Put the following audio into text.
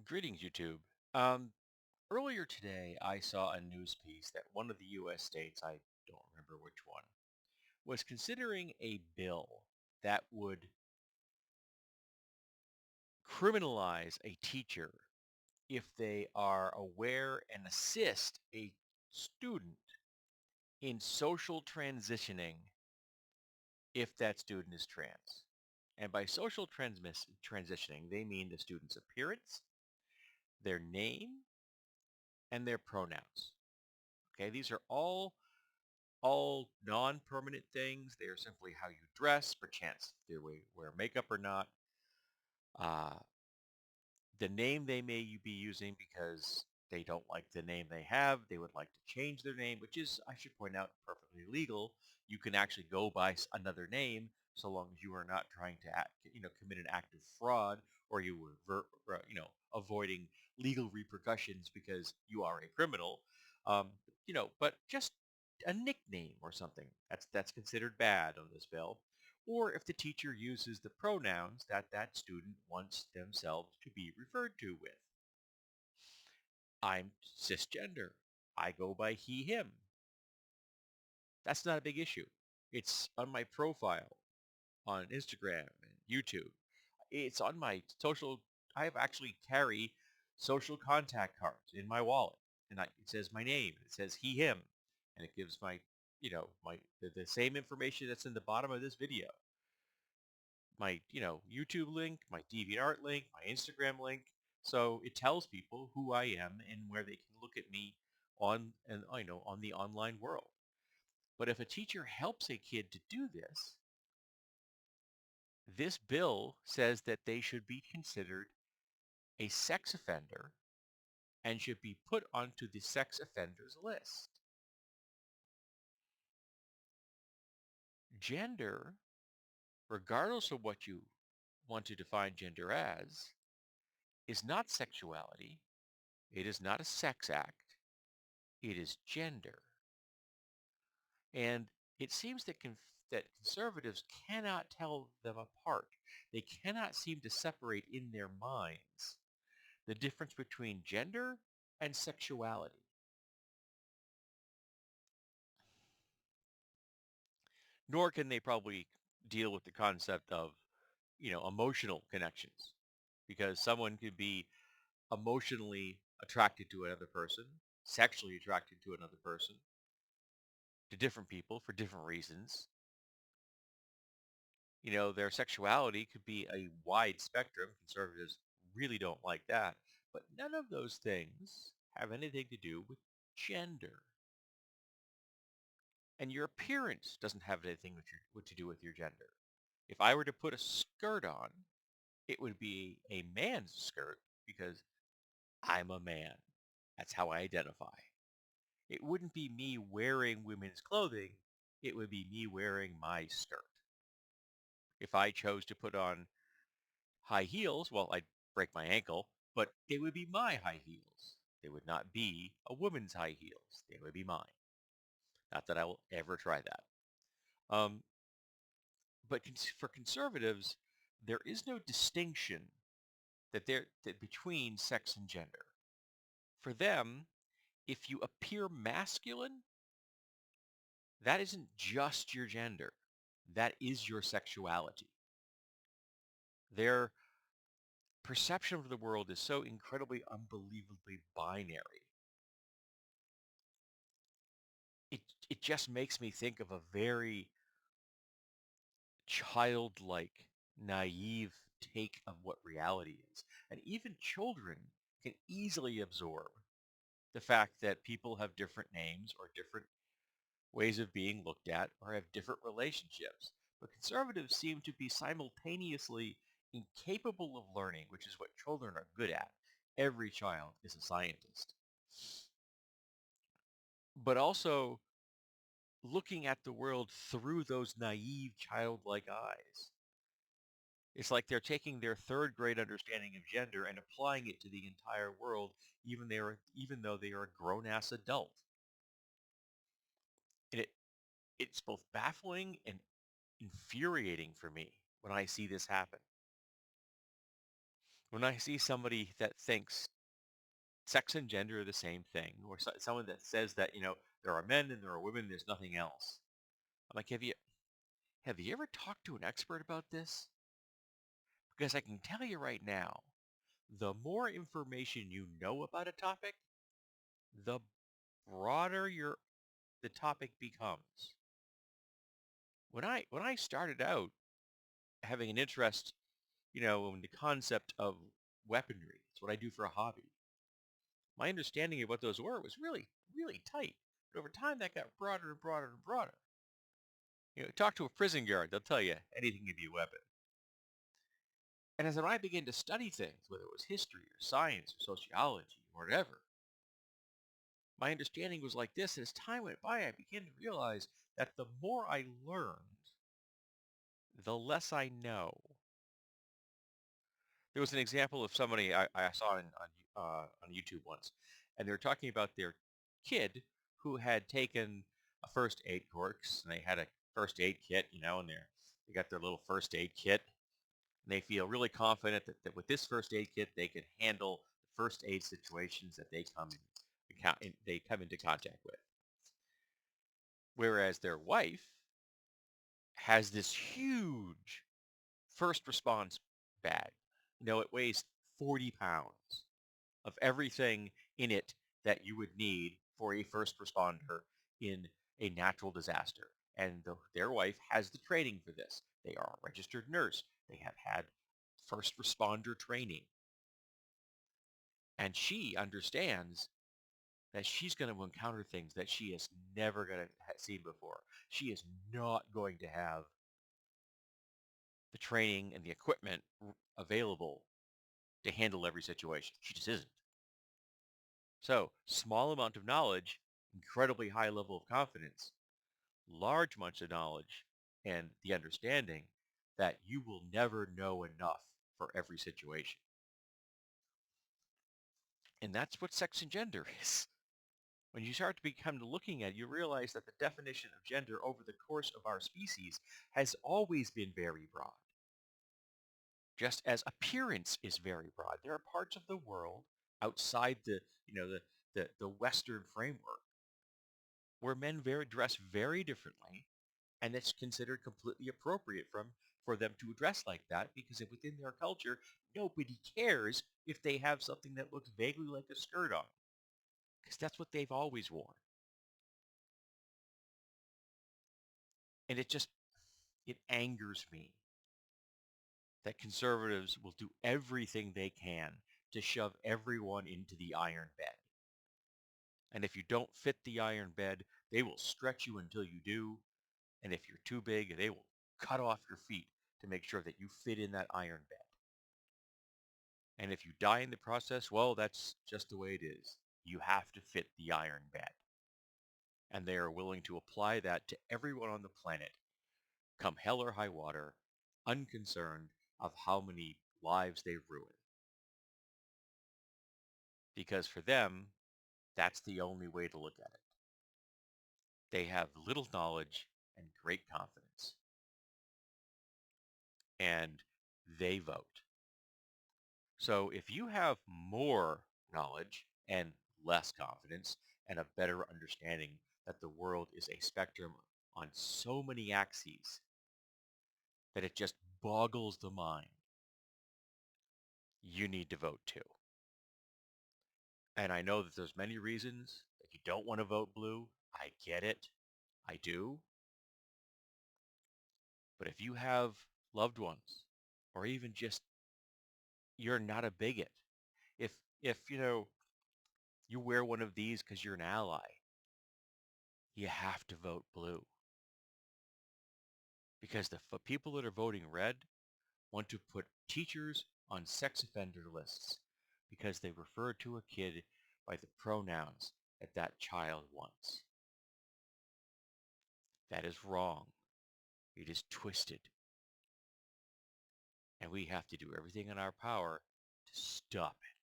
Greetings, YouTube. Um, Earlier today, I saw a news piece that one of the U.S. states, I don't remember which one, was considering a bill that would criminalize a teacher if they are aware and assist a student in social transitioning if that student is trans. And by social transitioning, they mean the student's appearance, their name, and their pronouns. Okay, these are all non-permanent things. They are simply how you dress, perchance they wear makeup or not. Uh, the name they may be using because they don't like the name they have. They would like to change their name, which is, I should point out, perfectly legal. You can actually go by another name so long as you are not trying to commit an act of fraud or avoiding legal repercussions because you are a criminal. Um, but just a nickname or something that's considered bad on this bill, or if the teacher uses the pronouns that that student wants themselves to be referred to with. I'm cisgender. I go by he, him. That's not a big issue. It's on my profile on Instagram and YouTube. It's on my social. I have actually carry social contact cards in my wallet, and it says my name. It says he, him, and it gives the same information that's in the bottom of this video. My YouTube link, my DeviantArt link, my Instagram link. So it tells people who I am and where they can look at me on the online world. But if a teacher helps a kid to do this, this bill says that they should be considered a sex offender and should be put onto the sex offenders list. Gender, regardless of what you want to define gender as, is not sexuality. It is not a sex act. It is gender. And it seems that conservatives cannot tell them apart. They cannot seem to separate in their minds the difference between gender and sexuality. Nor can they probably deal with the concept of, emotional connections. Because someone could be emotionally attracted to another person, sexually attracted to another person, to different people for different reasons. Their sexuality could be a wide spectrum. Conservatives really don't like that. But none of those things have anything to do with gender. And your appearance doesn't have anything what to do with your gender. If I were to put a skirt on, it would be a man's skirt because I'm a man. That's how I identify. It wouldn't be me wearing women's clothing. It would be me wearing my skirt. If I chose to put on high heels, well, I'd break my ankle, but they would be my high heels. They would not be a woman's high heels. They would be mine. Not that I will ever try that. Um, but for conservatives, there is no distinction that between sex and gender. For them, if you appear masculine, that isn't just your gender. That is your sexuality. Their perception of the world is so incredibly, unbelievably binary. It just makes me think of a very childlike, naive take of what reality is. And even children can easily absorb the fact that people have different names or different ways of being looked at or have different relationships. But conservatives seem to be simultaneously incapable of learning, which is what children are good at. Every child is a scientist. But also looking at the world through those naive childlike eyes. It's like they're taking their third grade understanding of gender and applying it to the entire world, even though they are a grown-ass adult. And it's both baffling and infuriating for me when I see this happen. When I see somebody that thinks sex and gender are the same thing, or someone that says that, there are men and there are women, there's nothing else. I'm like, have you ever talked to an expert about this? Because I can tell you right now, the more information you know about a topic, the broader the topic becomes. When I started out having an interest, in the concept of weaponry, it's what I do for a hobby. My understanding of what those were was really, really tight. But over time, that got broader and broader and broader. Talk to a prison guard; they'll tell you anything can be a weapon. And as I began to study things, whether it was history or science or sociology or whatever, my understanding was like this. And as time went by, I began to realize that the more I learned, the less I know. There was an example of somebody I saw on YouTube once, and they were talking about their kid who had taken a first aid course, and they had a first aid kit, and they got their little first aid kit, and they feel really confident that with this first aid kit they can handle the first aid situations that they come into contact with. Whereas their wife has this huge first response bag. It weighs 40 pounds of everything in it that you would need for a first responder in a natural disaster. And their wife has the training for this. They are a registered nurse. They have had first responder training. And she understands that she's going to encounter things that she has never going to seen before. She is not going to have the training and the equipment available to handle every situation. She just isn't. So, small amount of knowledge, incredibly high level of confidence, large amounts of knowledge, and the understanding that you will never know enough for every situation. And that's what sex and gender is. When you start to become looking at it, you realize that the definition of gender over the course of our species has always been very broad. Just as appearance is very broad. There are parts of the world outside the Western framework where men dress very differently, and it's considered completely appropriate for them to dress like that because within their culture, nobody cares if they have something that looks vaguely like a skirt on, because that's what they've always worn. And it angers me that conservatives will do everything they can to shove everyone into the iron bed. And if you don't fit the iron bed, they will stretch you until you do. And if you're too big, they will cut off your feet to make sure that you fit in that iron bed. And if you die in the process, well, that's just the way it is. You have to fit the iron bed. And they are willing to apply that to everyone on the planet, come hell or high water, unconcerned of how many lives they ruin. Because for them, that's the only way to look at it. They have little knowledge and great confidence. And they vote. So if you have more knowledge and less confidence and a better understanding that the world is a spectrum on so many axes that it just boggles the mind, you need to vote too. And I know that there's many reasons that you don't want to vote blue. I get it. I do. But if you have loved ones or even just you're not a bigot, if if you wear one of these because you're an ally, you have to vote blue. Because the people that are voting red want to put teachers on sex offender lists because they refer to a kid by the pronouns that that child wants. That is wrong. It is twisted. And we have to do everything in our power to stop it.